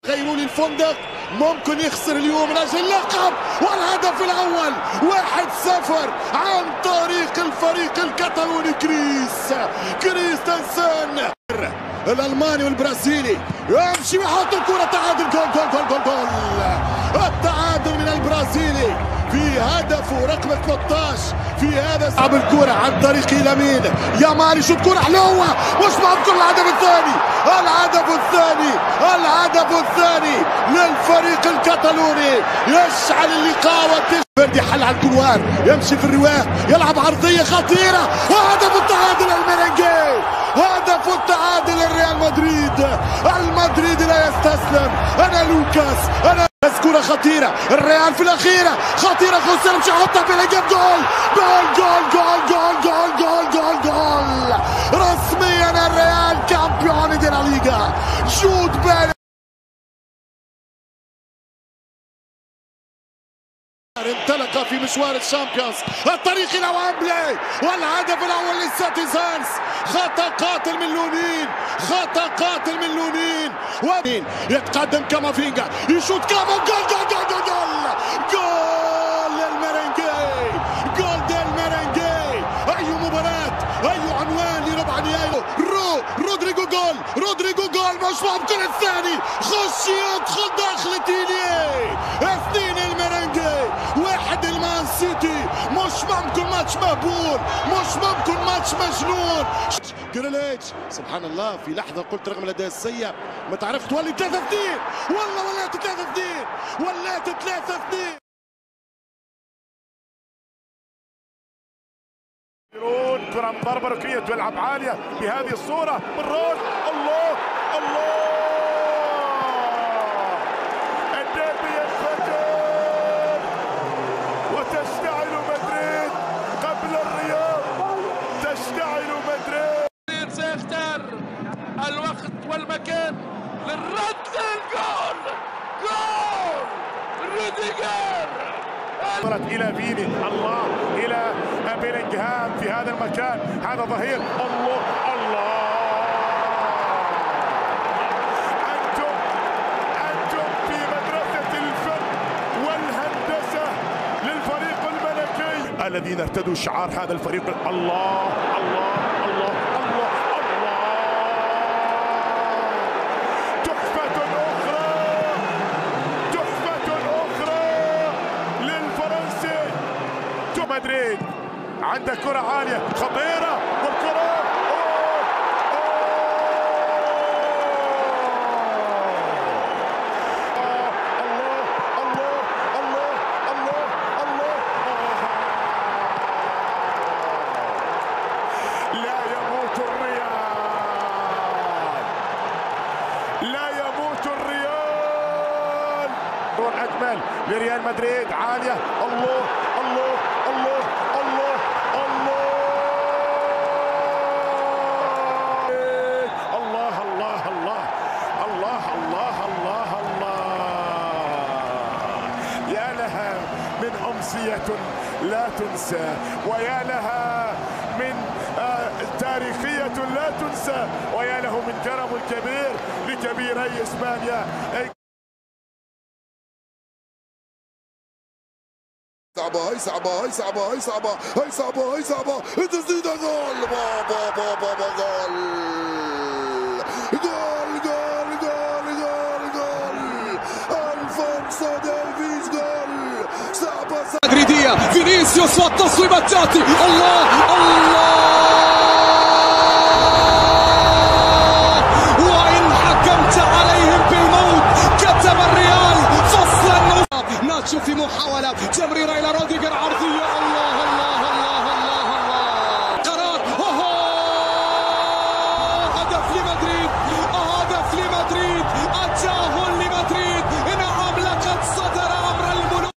غيروا لي الفندق ممكن يخسر اليوم من اجل اللقب، والهدف الاول 1-0 عن طريق الفريق الكتالوني كريستنسن. الالماني والبرازيلي يمشي ويحط الكره، تعادل، جول جول جول جول جول. التعادل من البرازيلي في هدفه رقم 13 في هذا. لعب الكره عن طريق لامين يامال، يشوط كره حلوه، مش ممكن. الهدف الثاني للفريق الكتالوني يشعل اللقاء. فردي حل على الكوار، يمشي في الرواه، يلعب عرضيه خطيره، وهدف التعادل الميرينجي، هدف التعادل للريال مدريد. المدريد لا يستسلم. انا لوكاس، انا كرة خطيرة، الريال في الأخيرة خطيرة، خوسيلو مش هيحطها في الإجاب. جول جول جول جول جول جول جول جول جول. رسميا الريال كامبيون دي لا ليغا. جود بيلينغهام انطلق في مشوار الشامبيونز الطريق الى وامبلي، والهدف الاول للسيتيزنز. خطا قاتل من لونين، خطا قاتل من لونين. يتقدم كامافينجا، يشوط كافا، جول جول جول جول جول جول للميرينجي، جول ديل ميرينجي. اي مباراة، اي عنوان لربع نهائي. رودريجو جول، رودريجو جول، مش ممكن. الثاني خش يدخل داخل تيلي. 2 الميرينجي، 1 المان سيتي. مش ممكن ماتش مهبول، مش ممكن ماتش مجنون. جريليتش سبحان الله، في لحظة قلت رغم الأداء السيء ما تعرف تولي 3-2، والله ولات 3-2، ولات 3-2. كرة من ضربة ركنية تلعب عالية بهذه الصورة بالروج. الله الله، الديربي ينفجر وتشتعل مدريد قبل الرياض، تشتعل مدريد. سيختار الوقت والمكان للرد الجول، جول روديجر. إلى فيني، الله، إلى بيلينغهام في هذا المكان، هذا ظهير. الله الله، أنتم في مدرسة الفن والهندسة للفريق الملكي الذين ارتدوا شعار هذا الفريق. الله الله الله الله الله، تحفة أخرى، تحفة أخرى للفرنسي. مدريد عنده كرة عالية خطيرة، والكرة لا يموت الريال، لا يموت الريال. دور أجمل لريال مدريد، عالية. الله الله الله الله الله الله الله الله الله الله الله الله. يا لها من أمسية لا تنسى، ويا لها من تاريخية لا تنسى، ويا له من كرم الكبير لكبيري إسبانيا. هاي صعبة، هاي صعبة، هاي صعبة، هاي صعبة، هاي صعبة. تسديدة، جول، بابا بابا جول، جول جول جول جول جول. الفونسو ديفيز جول. صعبة مدريدية. فينيسيوس والتصويبة تأتي. الله الله، وإن حكمت عليهم بالموت كتب الريال فصلا. ناتشو في محاولة تمريرة إلى روديجر، عرضية. الله الله الله الله الله، قرار. هدف لمدريد، هدف لمدريد، أتاه لمدريد. نعم، لقد صدر أمر الملوك.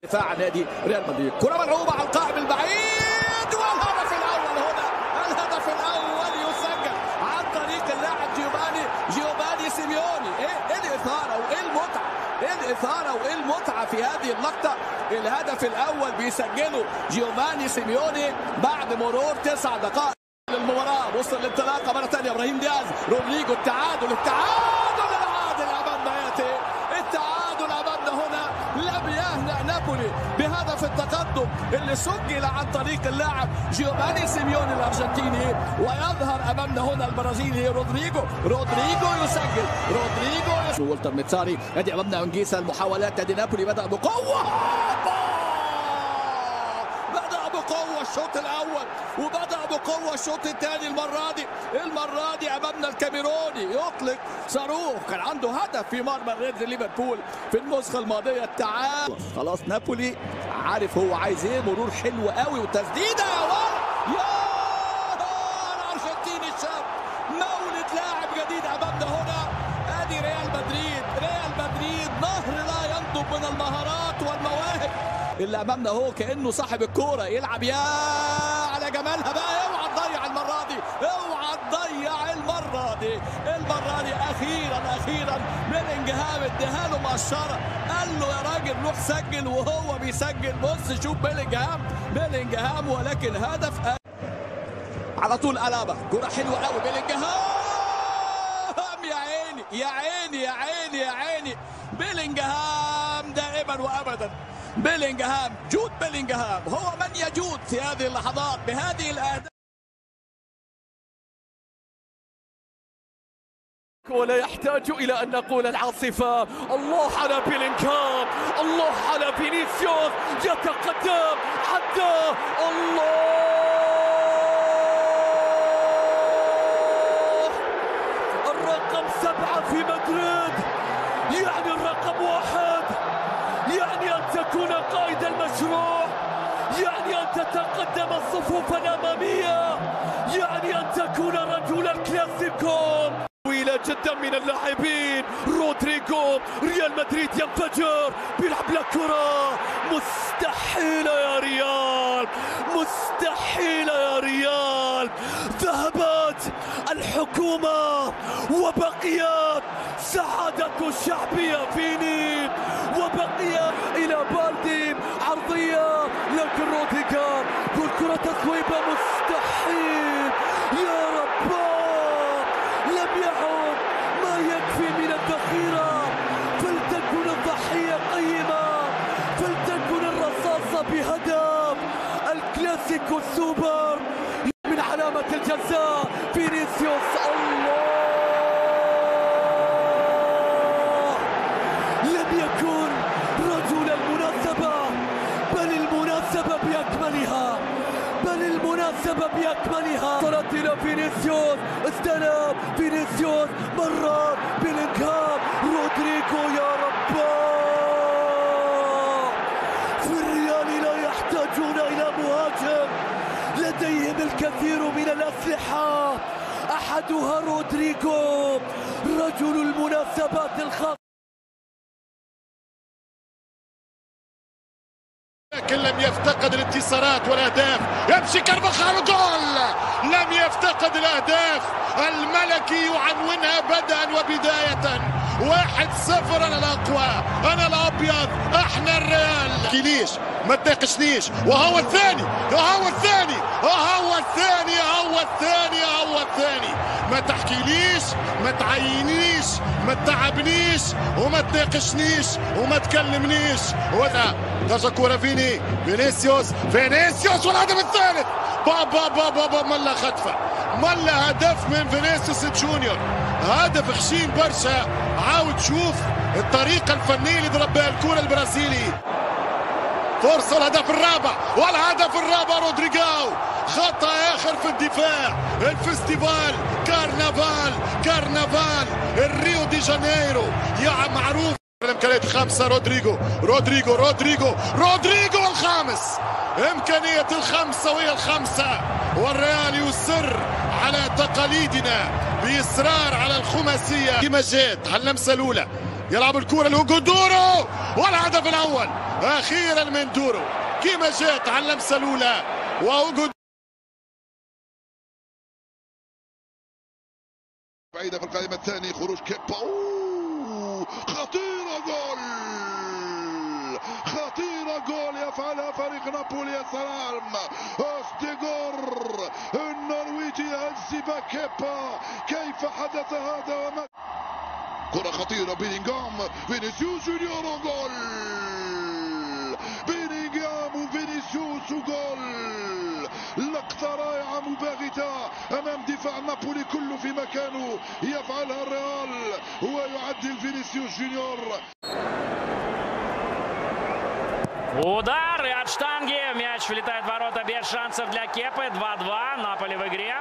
دفاع نادي ريال مدريد، كرة ملعوبة على القائم البعيد، والهدف الأول هنا. الهدف الأول يسجل عن طريق اللاعب جيوفاني سيميوني. ايه الإثارة وايه المتعة، ايه الإثارة وايه المتعة في هذه اللقطة. الهدف الأول بيسجله جيوفاني سيميوني بعد مرور 9 دقائق. وراه، وصل الانطلاقه مره ثانيه ابراهيم دياز، رودريجو، التعادل العادل امامنا ياتي التعادل امامنا هنا. لم يهنأ نابولي بهدف التقدم اللي سجل عن طريق اللاعب جيوفاني سيميوني الارجنتيني، ويظهر امامنا هنا البرازيلي رودريجو يسجل، والتر ميتساري. ادي امامنا انجيسا، المحاولات ادي نابولي بدأ بقوه الشوط الاول، وبدأ بقوه الشوط الثاني. المره دي امامنا الكاميروني يطلق صاروخ، كان عنده هدف في مرمى ريد ليفربول في النسخه الماضيه. التعادل خلاص، نابولي عارف هو عايز ايه. مرور حلو قوي وتسديده يا الارجنتيني الشاب، مولد لاعب جديد امامنا هنا. ادي ريال مدريد نهر لا ينضب من المهارات والمواهب اللي امامنا هو، كانه صاحب الكوره يلعب يا على جمالها بقى. اوعى تضيع المره دي، اخيرا بيلينجهام اداها له مقشره، قال له يا راجل روح سجل، وهو بيسجل. بص شوف بيلينجهام، ولكن هدف على طول. قلبه كوره حلوه قوي، بيلينجهام يا عيني بيلينجهام دائما وابدا. جود بيلينجهام هو من يجود في هذه اللحظات بهذه الأهداف، ولا يحتاج إلى أن نقول العاصفة. الله على بيلينغهام، الله على فينيسيوس، يتقدم حتى الله. الرقم 7 في مدريد، يعني الرقم 1، يعني أن تكون قائد المشروع، يعني أن تتقدم الصفوف الأمامية، يعني أن تكون رجل الكلاسيكو. طويلة جدا من اللاعبين، رودريجو، ريال مدريد ينفجر، بيلعب لكرة مستحيلة يا ريال، ذهبت الحكومة وبقيت سعادة الشعبية فيني، وبقي إلى بالدي عرضية، لكن رودريجو والكرة تصويبة مستحيل. يا رب لم يعد ما يكفي من الذخيرة، فلتكن الضحية قيمة، فلتكن الرصاصة بهدف. الكلاسيكو السوبر من علامة الجزاء فينيسيوس. الله، لم يكن رجل المناسبة، بل المناسبة بأكملها. وصلت إلى فينيسيوس، استلم فينيسيوس، مرر بيلينغهام، رودريجو. يا رب، في الريال لا يحتاجون إلى مهاجم، لديهم الكثير من الأسلحة، أحدها رودريجو رجل المناسبات الخاصة. لكن لم يفتقد الانتصارات والاهداف. يمشي كارفاخال، جول. لم يفتقد الاهداف. الملكي يعنونها بدءا وبدايه. 1-0. انا الاقوى، انا الابيض، احنا الريال. كيليش ما تناقشنيش، وهو الثاني. ما تحكيليش، ما تعينيش، ما تتعبنيش، وما تناقشنيش، وما تكلمنيش. وذا درجة كورة فينيسيوس، والهدف الثالث. بابا ملا خطفة، ملا هدف من فينيسيوس جونيور، هدف خشين برشا. عاود شوف الطريقة الفنية اللي ضرب بها الكورة البرازيلي. فرصة الهدف الرابع، رودريجو. خطأ آخر في الدفاع. الفستيفال كارنفال الريو دي جانيرو، يا معروف. الإمكانيات 5. رودريجو الخامس. إمكانية ال5 وهي ال5، والريال يصر على تقاليدنا بإصرار على الخماسية. كما جات على اللمسة الأولى، يلعب الكرة لهوجو دورو، والهدف الأول أخيرا من دورو. كما جات على اللمسة الأولى، وهوجو بعيدة في القائمة الثانية. خروج كيبا، خطيرة جول يفعلها فريق فريق نابولي. يا سلام، أوستيغور النرويجي يهزم كيبا. كيف حدث هذا؟ وما كرة خطيرة، بيلينغهام، فينيسيوس جونيور، جول. بيلينغهام وفينيسيوس وجول. لقطة رائعة مباغتة أمام دفاع نابولي كله في مكانه. يفعلها الريال ويعدل فينيسيوس جونيور. Удар и от штанги. Мяч влетает в ворота без шансов для Кепы. 2-2. Наполи в игре.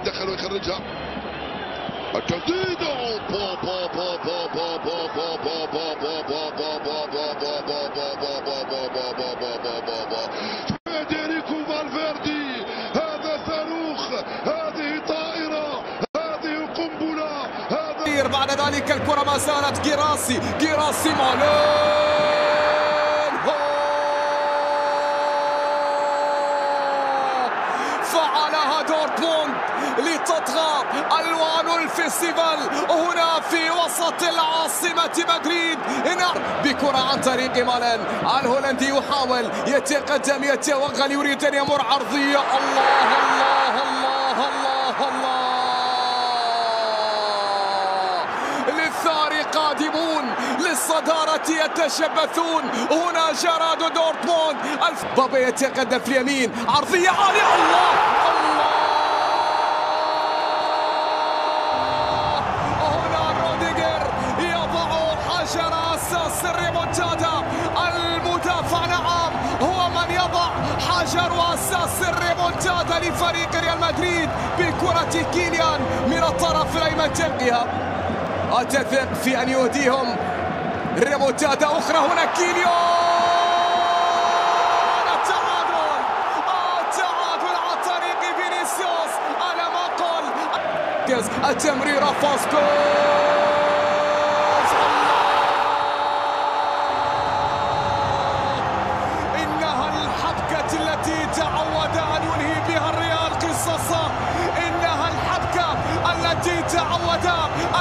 دخل ويخرجها. التسديد. فيدريكو فالفيردي، هذا صاروخ، هذه طائرة، هذه قنبلة. بعد ذلك الكرة ما زالت جيراسي مالين. فعلها دورتموند لتطغى ألوان الفيستيفال هنا في وسط العاصمة مدريد. بكرة عن طريق مالين، الهولندي يحاول يتقدم يتوغل يريد أن يمر عرضية. الله الله الله الله الله، للثار قادمون، للصدارة يتشبثون. هنا جراد دورتموند. بابا يتقدم في اليمين، عرضية عالية. الله الله، هنا روديجر يضع حجر أساس الريمونتادا. المدافع نعم هو من يضع حجر أساس الريمونتادا لفريق ريال مدريد بكرة كيليان من الطرف الأيمن. تلقيها، أتثق في أن يهديهم ريمونتادا أخرى. هنا كيليان، التعادل عن طريق فينيسيوس. أنا ما قل التمريرة فاسكوز. إنها الحبكة التي تعود أن ينهي بها الريال قصصه. إنها الحبكة التي تعود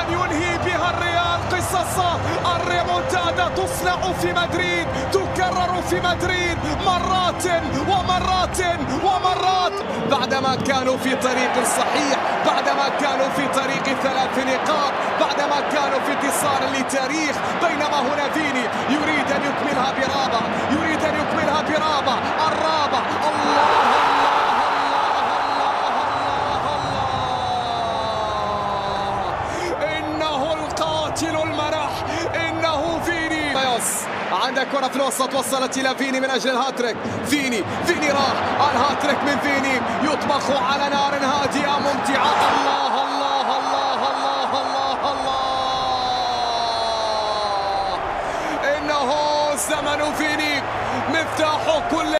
أن ينهي بها الريال قصصه. الريمونتادا تصنع في مدريد، تكرر في مدريد مرات ومرات ومرات. بعدما كانوا في طريق صحيح، بعدما كانوا في طريق 3 نقاط، بعدما كانوا في انتصار للتاريخ. بينما هنا فيني يريد أن يكملها برابع، يريد أن يكملها برابع. الرابع، الله المرح، إنه فيني. عندك كرة في الوسط وصلت إلى فيني من أجل الهاتريك. فيني راح، الهاتريك من فيني يطبخ على نار هادئة ممتعة. الله الله الله الله الله الله، إنه زمن فيني مفتاح كل